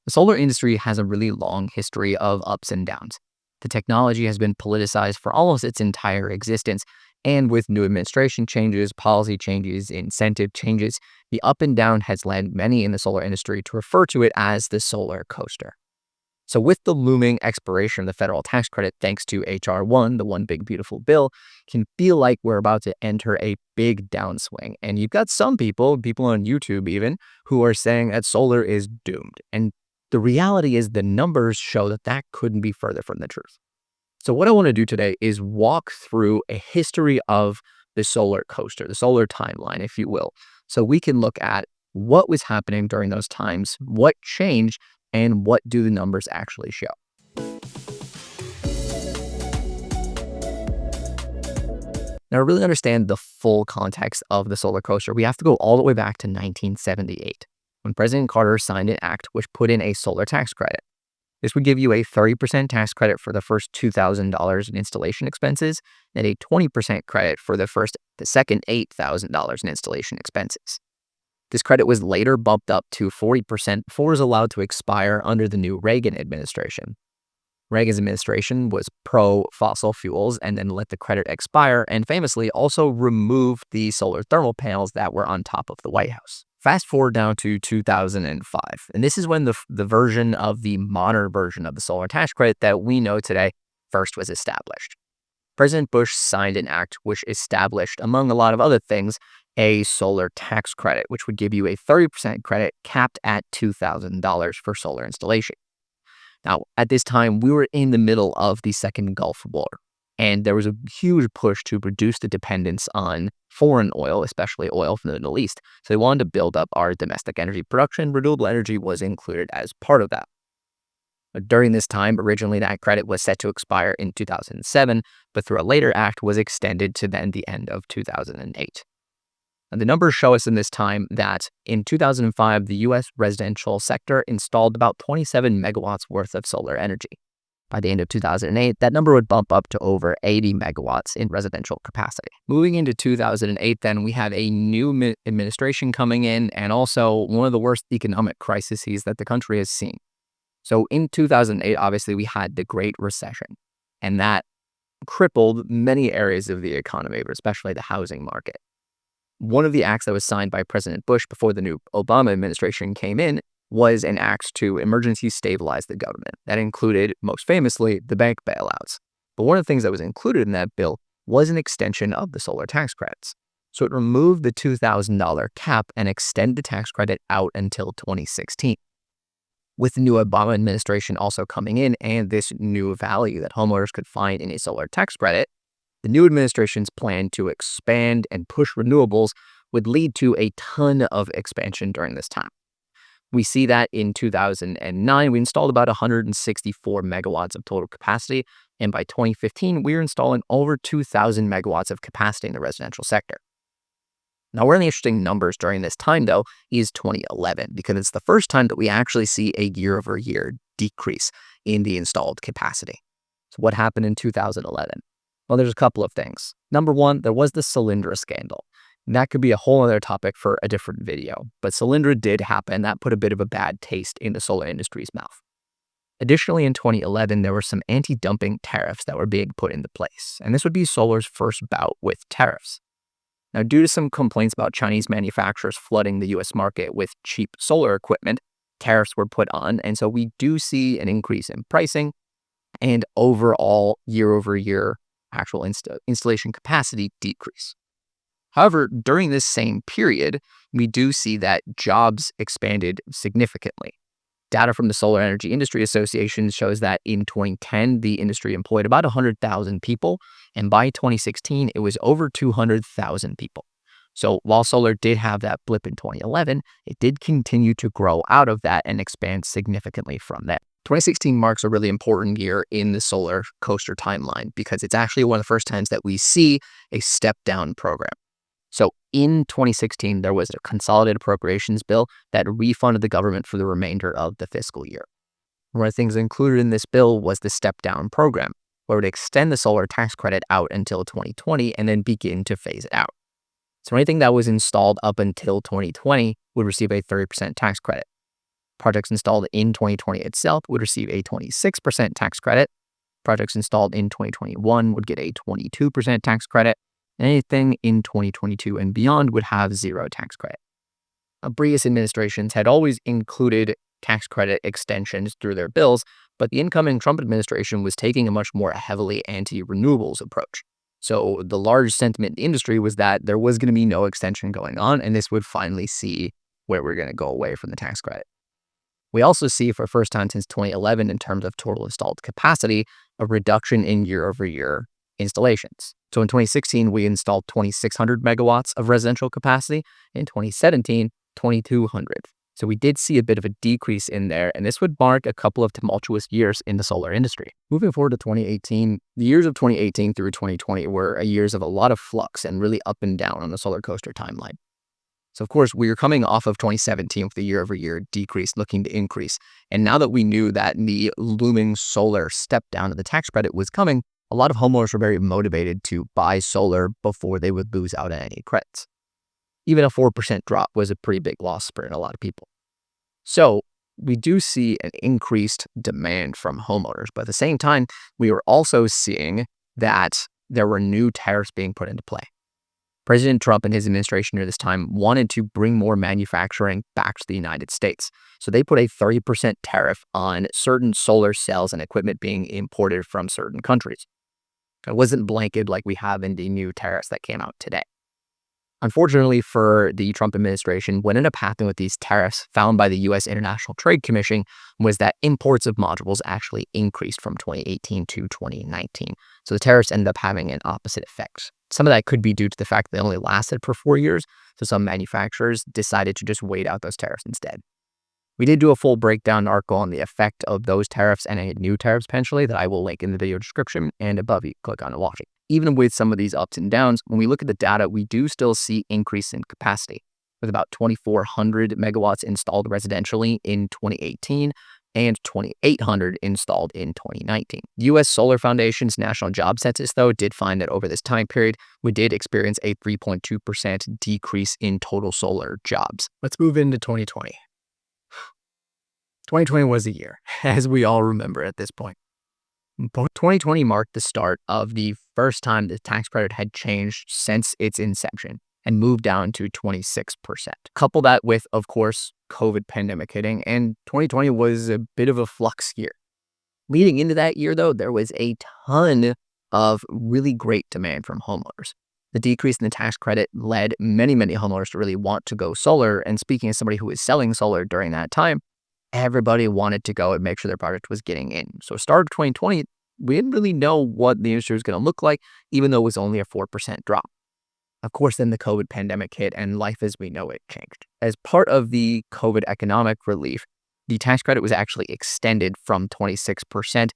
The solar industry has a really long history of ups and downs. The technology has been politicized for almost its entire existence, and with new administration changes, policy changes, incentive changes, the up and down has led many in the solar industry to refer to it as the solar coaster. So with the looming expiration of the federal tax credit thanks to H.R. 1, the One Big Beautiful Bill, can feel like we're about to enter a big downswing. And you've got some people on YouTube even, who are saying that solar is doomed. And the reality is the numbers show that that couldn't be further from the truth. So what I want to do today is walk through a history of the solar coaster, the solar timeline, if you will. So we can look at what was happening during those times, what changed, and what do the numbers actually show. Now, to really understand the full context of the solar coaster, we have to go all the way back to 1978, when President Carter signed an act which put in a solar tax credit. This would give you a 30% tax credit for the first $2,000 in installation expenses and a 20% credit for the second $8,000 in installation expenses. This credit was later bumped up to 40% before it was allowed to expire under the new Reagan administration. Reagan's administration was pro-fossil fuels and then let the credit expire and famously also removed the solar thermal panels that were on top of the White House. Fast forward down to 2005, and this is when the version of the modern version of the solar tax credit that we know today first was established. President Bush signed an act which established, among a lot of other things, a solar tax credit, which would give you a 30% credit capped at $2,000 for solar installation. Now, at this time, we were in the middle of the Second Gulf War, and there was a huge push to reduce the dependence on foreign oil, especially oil from the Middle East. So they wanted to build up our domestic energy production. Renewable energy was included as part of that. But during this time, originally that credit was set to expire in 2007, but through a later act was extended to then the end of 2008. And the numbers show us in this time that in 2005, the U.S. residential sector installed about 27 megawatts worth of solar energy. By the end of 2008, that number would bump up to over 80 megawatts in residential capacity. Moving into 2008, then, we have a new administration coming in and also one of the worst economic crises that the country has seen. So in 2008, obviously, we had the Great Recession, and that crippled many areas of the economy, but especially the housing market. One of the acts that was signed by President Bush before the new Obama administration came in was an act to emergency stabilize the government. That included, most famously, the bank bailouts. But one of the things that was included in that bill was an extension of the solar tax credits. So it removed the $2,000 cap and extended the tax credit out until 2016. With the new Obama administration also coming in and this new value that homeowners could find in a solar tax credit, the new administration's plan to expand and push renewables would lead to a ton of expansion during this time. We see that in 2009, we installed about 164 megawatts of total capacity, and by 2015, we were installing over 2,000 megawatts of capacity in the residential sector. Now, one of the interesting numbers during this time, though, is 2011, because it's the first time that we actually see a year-over-year decrease in the installed capacity. So what happened in 2011? Well, there's a couple of things. Number one, there was the Solyndra scandal. And that could be a whole other topic for a different video. But Solyndra did happen. That put a bit of a bad taste in the solar industry's mouth. Additionally, in 2011, there were some anti-dumping tariffs that were being put into place. And this would be solar's first bout with tariffs. Now, due to some complaints about Chinese manufacturers flooding the U.S. market with cheap solar equipment, tariffs were put on. And so we do see an increase in pricing and overall year-over-year actual installation capacity decrease. However, during this same period, we do see that jobs expanded significantly. Data from the Solar Energy Industry Association shows that in 2010, the industry employed about 100,000 people, and by 2016, it was over 200,000 people. So while solar did have that blip in 2011, it did continue to grow out of that and expand significantly from that. 2016 marks a really important year in the solar coaster timeline because it's actually one of the first times that we see a step-down program. So in 2016, there was a consolidated appropriations bill that refunded the government for the remainder of the fiscal year. One of the things included in this bill was the step-down program, where it would extend the solar tax credit out until 2020 and then begin to phase it out. So anything that was installed up until 2020 would receive a 30% tax credit. Projects installed in 2020 itself would receive a 26% tax credit. Projects installed in 2021 would get a 22% tax credit. Anything in 2022 and beyond would have zero tax credit. Previous administrations had always included tax credit extensions through their bills, but the incoming Trump administration was taking a much more heavily anti-renewables approach. So the large sentiment in the industry was that there was going to be no extension going on, and this would finally see where we're going to go away from the tax credit. We also see, for the first time since 2011, in terms of total installed capacity, a reduction in year-over-year installations. So in 2016, we installed 2,600 megawatts of residential capacity. In 2017, 2,200. So we did see a bit of a decrease in there, and this would mark a couple of tumultuous years in the solar industry. Moving forward to 2018, the years of 2018 through 2020 were years of a lot of flux and really up and down on the solar coaster timeline. So of course, we were coming off of 2017 with the year-over-year decrease looking to increase. And now that we knew that the looming solar step down of the tax credit was coming, a lot of homeowners were very motivated to buy solar before they would lose out on any credits. Even a 4% drop was a pretty big loss for a lot of people. So we do see an increased demand from homeowners, but at the same time, we were also seeing that there were new tariffs being put into play. President Trump and his administration near this time wanted to bring more manufacturing back to the United States. So they put a 30% tariff on certain solar cells and equipment being imported from certain countries. It wasn't blanketed like we have in the new tariffs that came out today. Unfortunately for the Trump administration, what ended up happening with these tariffs found by the U.S. International Trade Commission was that imports of modules actually increased from 2018 to 2019. So the tariffs ended up having an opposite effect. Some of that could be due to the fact that they only lasted for 4 years, so some manufacturers decided to just wait out those tariffs instead. We did do a full breakdown article on the effect of those tariffs and any new tariffs potentially that I will link in the video description and above you. Click on to watch it. Even with some of these ups and downs, when we look at the data, we do still see increase in capacity with about 2,400 megawatts installed residentially in 2018 and 2,800 installed in 2019. U.S. Solar Foundation's National Job Census, though, did find that over this time period, we did experience a 3.2% decrease in total solar jobs. Let's move into 2020. 2020 was a year, as we all remember at this point. 2020 marked the start of the first time the tax credit had changed since its inception and moved down to 26%. Couple that with, of course, COVID pandemic hitting, and 2020 was a bit of a flux year. Leading into that year, though, there was a ton of really great demand from homeowners. The decrease in the tax credit led many homeowners to really want to go solar, and speaking as somebody who was selling solar during that time, everybody wanted to go and make sure their project was getting in. So start of 2020, we didn't really know what the industry was going to look like, even though it was only a 4% drop. Of course, then the COVID pandemic hit and life as we know it changed. As part of the COVID economic relief, the tax credit was actually extended from 26%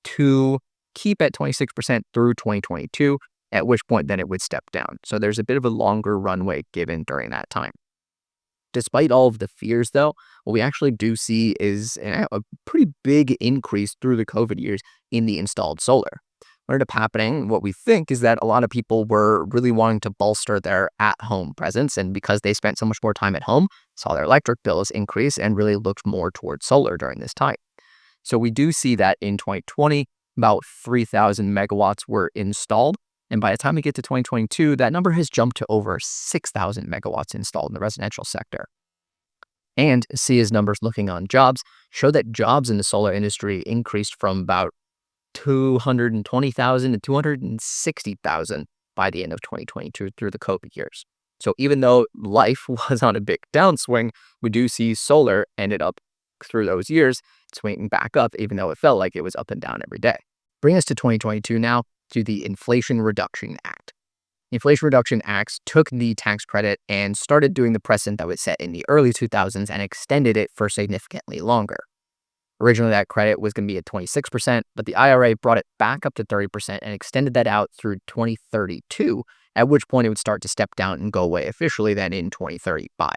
to keep at 26% through 2022, at which point then it would step down. So there's a bit of a longer runway given during that time. Despite all of the fears, though, what we actually do see is a pretty big increase through the COVID years in the installed solar. What ended up happening, what we think, is that a lot of people were really wanting to bolster their at-home presence, and because they spent so much more time at home, saw their electric bills increase and really looked more towards solar during this time. So we do see that in 2020, about 3,000 megawatts were installed. And by the time we get to 2022, that number has jumped to over 6,000 megawatts installed in the residential sector. And SEIA's numbers looking on jobs show that jobs in the solar industry increased from about 220,000 to 260,000 by the end of 2022 through the COVID years. So even though life was on a big downswing, we do see solar ended up through those years swinging back up, even though it felt like it was up and down every day. Bring us to 2022 now, to the Inflation Reduction Act. The Inflation Reduction Act took the tax credit and started doing the precedent that was set in the early 2000s and extended it for significantly longer. Originally, that credit was going to be at 26%, but the IRA brought it back up to 30% and extended that out through 2032, at which point it would start to step down and go away officially then in 2035.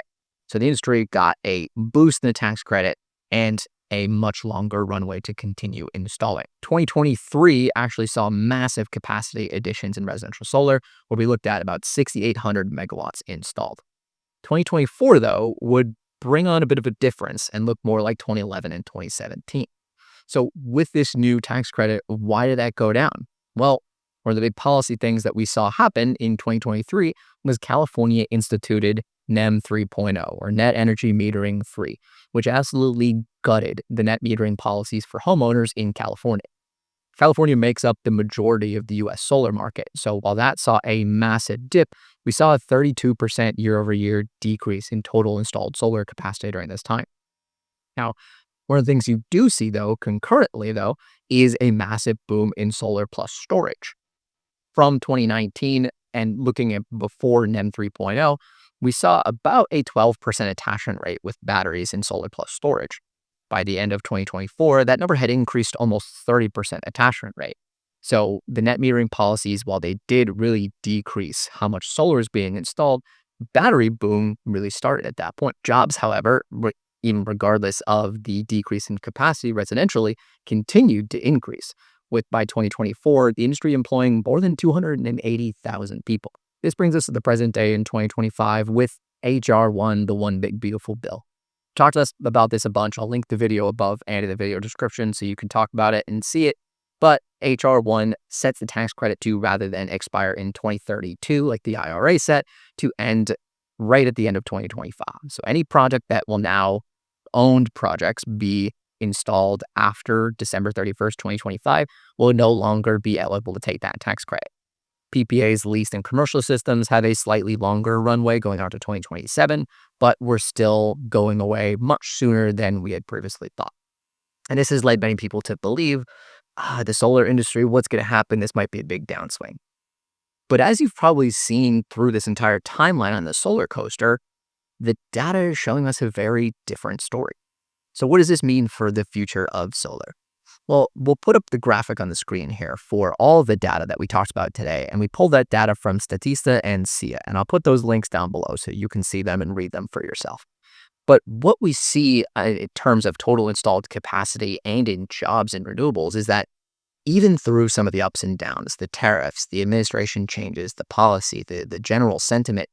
So the industry got a boost in the tax credit and a much longer runway to continue installing. 2023 actually saw massive capacity additions in residential solar, where we looked at about 6,800 megawatts installed. 2024, though, would bring on a bit of a difference and look more like 2011 and 2017. So with this new tax credit, why did that go down? Well, one of the big policy things that we saw happen in 2023 was California instituted NEM 3.0, or Net Energy Metering 3, which absolutely gutted the net metering policies for homeowners in California. California makes up the majority of the US solar market. So while that saw a massive dip, we saw a 32% year-over-year decrease in total installed solar capacity during this time. Now, one of the things you do see, though, concurrently, though, is a massive boom in solar plus storage. From 2019 and looking at before NEM 3.0, we saw about a 12% attachment rate with batteries in solar plus storage. By the end of 2024, that number had increased almost 30% attachment rate. So the net metering policies, while they did really decrease how much solar is being installed, battery boom really started at that point. Jobs, however, even regardless of the decrease in capacity residentially, continued to increase, with by 2024, the industry employing more than 280,000 people. This brings us to the present day in 2025 with HR 1, the One Big Beautiful Bill. Talk to us about this a bunch. I'll link the video above and in the video description so you can talk about it and see it. But HR 1 sets the tax credit to, rather than expire in 2032 like the IRA set, to end right at the end of 2025. So any project that will now owned projects be installed after December 31st, 2025 will no longer be eligible to take that tax credit. PPAs leased in commercial systems have a slightly longer runway going out to 2027, but we're still going away much sooner than we had previously thought. And this has led many people to believe, the solar industry, what's going to happen? This might be a big downswing. But as you've probably seen through this entire timeline on the solar coaster, the data is showing us a very different story. So what does this mean for the future of solar? Well, we'll put up the graphic on the screen here for all the data that we talked about today, and we pulled that data from Statista and SIA, and I'll put those links down below so you can see them and read them for yourself. But what we see in terms of total installed capacity and in jobs and renewables is that even through some of the ups and downs, the tariffs, the administration changes, the policy, the general sentiment,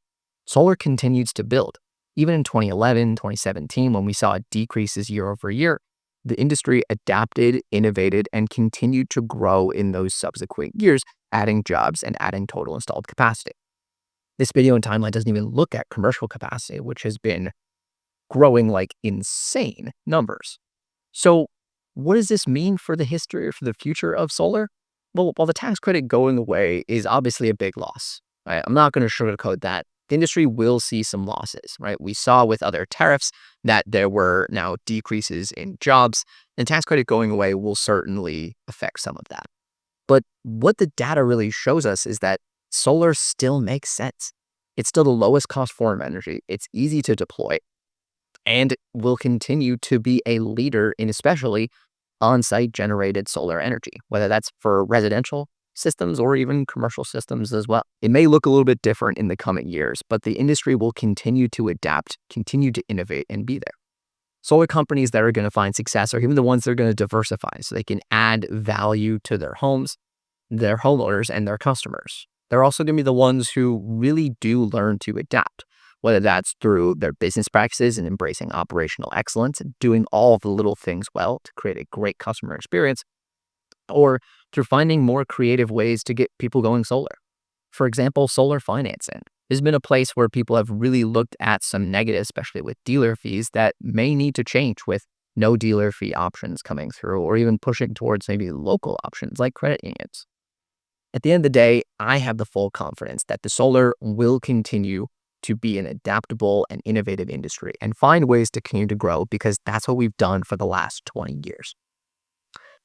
solar continues to build. Even in 2011, 2017, when we saw decreases year over year, the industry adapted, innovated, and continued to grow in those subsequent years, adding jobs and adding total installed capacity. This video and timeline doesn't even look at commercial capacity, which has been growing like insane numbers. So what does this mean for the history or for the future of solar? Well, while the tax credit going away is obviously a big loss, right? I'm not going to sugarcoat that. The industry will see some losses, right? We saw with other tariffs that there were now decreases in jobs, and tax credit going away will certainly affect some of that. But what the data really shows us is that solar still makes sense. It's still the lowest cost form of energy. It's easy to deploy and will continue to be a leader in especially on-site generated solar energy, whether that's for residential systems or even commercial systems as well. It may look a little bit different in the coming years, but the industry will continue to adapt, continue to innovate, and be there. Solar companies that are going to find success are even the ones that are going to diversify so they can add value to their homes, their homeowners, and their customers. They're also going to be the ones who really do learn to adapt, whether that's through their business practices and embracing operational excellence and doing all of the little things well to create a great customer experience, or through finding more creative ways to get people going solar. For example, solar financing has been a place where people have really looked at some negatives, especially with dealer fees, that may need to change with no dealer fee options coming through, or even pushing towards maybe local options like credit unions. At the end of the day, I have the full confidence that the solar will continue to be an adaptable and innovative industry and find ways to continue to grow, because that's what we've done for the last 20 years.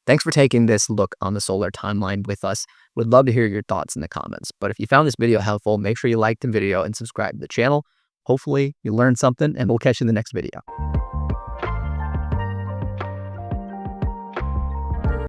Thanks for taking this look on the solar timeline with us. Would love to hear your thoughts in the comments. But if you found this video helpful, make sure you like the video and subscribe to the channel. Hopefully you learned something, and we'll catch you in the next video.